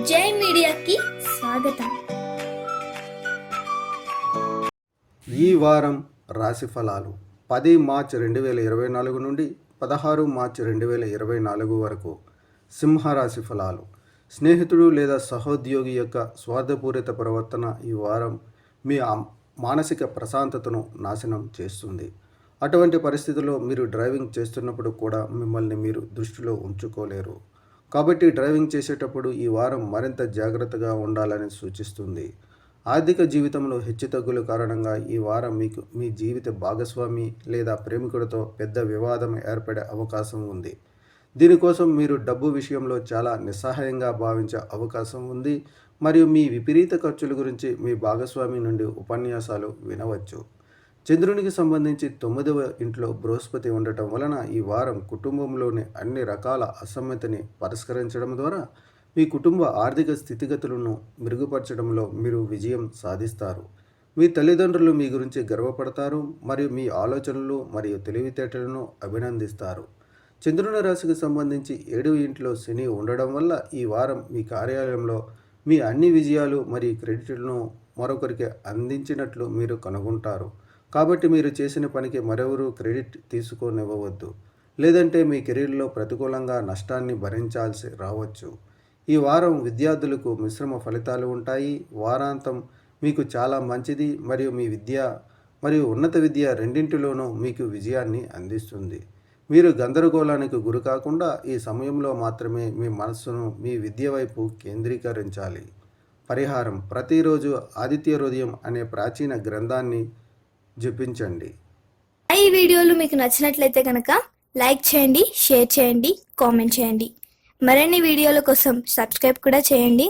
జై మీడియాకి స్వాగతం. ఈ వారం రాశి ఫలాలు 10 మార్చి 2024 నుండి 16 మార్చి 2024 వరకు. సింహరాశి ఫలాలు. స్నేహితుడు లేదా సహోద్యోగి యొక్క స్వార్థపూరిత ప్రవర్తన ఈ వారం మీ మానసిక ప్రశాంతతను నాశనం చేస్తుంది. అటువంటి పరిస్థితుల్లో మీరు డ్రైవింగ్ చేస్తున్నప్పుడు కూడా మిమ్మల్ని మీరు దృష్టిలో ఉంచుకోలేరు. కాబట్టి డ్రైవింగ్ చేసేటప్పుడు ఈ వారం మరింత జాగ్రత్తగా ఉండాలని సూచిస్తుంది. ఆర్థిక జీవితంలో హెచ్చుతగ్గుల కారణంగా ఈ వారం మీకు మీ జీవిత భాగస్వామి లేదా ప్రేమికుడితో పెద్ద వివాదం ఏర్పడే అవకాశం ఉంది. దీనికోసం మీరు డబ్బు విషయంలో చాలా నిస్సహాయంగా భావించే అవకాశం ఉంది మరియు మీ విపరీత ఖర్చుల గురించి మీ భాగస్వామి నుండి ఉపన్యాసాలు వినవచ్చు. చంద్రునికి సంబంధించి 9వ ఇంట్లో బృహస్పతి ఉండటం వలన ఈ వారం కుటుంబంలోని అన్ని రకాల అసమ్మతిని పరిష్కరించడం ద్వారా మీ కుటుంబ ఆర్థిక స్థితిగతులను మెరుగుపరచడంలో మీరు విజయం సాధిస్తారు. మీ తల్లిదండ్రులు మీ గురించి గర్వపడతారు మరియు మీ ఆలోచనలు మరియు తెలివితేటలను అభినందిస్తారు. చంద్రుని రాశికి సంబంధించి 7వ ఇంట్లో శని ఉండడం వల్ల ఈ వారం మీ కార్యాలయంలో మీ అన్ని విజయాలు మరియు క్రెడిట్లను మరొకరికి అందించినట్లు మీరు కనుగొంటారు. కాబట్టి మీరు చేసిన పనికి మరెవరూ క్రెడిట్ తీసుకోనివ్వవద్దు, లేదంటే మీ కెరీర్లో ప్రతికూలంగా నష్టాన్ని భరించాల్సి రావచ్చు. ఈ వారం విద్యార్థులకు మిశ్రమ ఫలితాలు ఉంటాయి. వారాంతం మీకు చాలా మంచిది మరియు మీ విద్య మరియు ఉన్నత విద్య రెండింటిలోనూ మీకు విజయాన్ని అందిస్తుంది. మీరు గందరగోళానికి గురి కాకుండా ఈ సమయంలో మాత్రమే మీ మనస్సును మీ విద్య వైపు కేంద్రీకరించాలి. పరిహారం: ప్రతిరోజు ఆదిత్య హృదయం అనే ప్రాచీన గ్రంథాన్ని జపించండి. ఈ వీడియోలు మీకు నచ్చినట్లయితే కనుక లైక్ చేయండి, షేర్ చేయండి, కామెంట్ చేయండి. మరిన్ని వీడియోల కోసం సబ్స్క్రైబ్ కూడా చేయండి.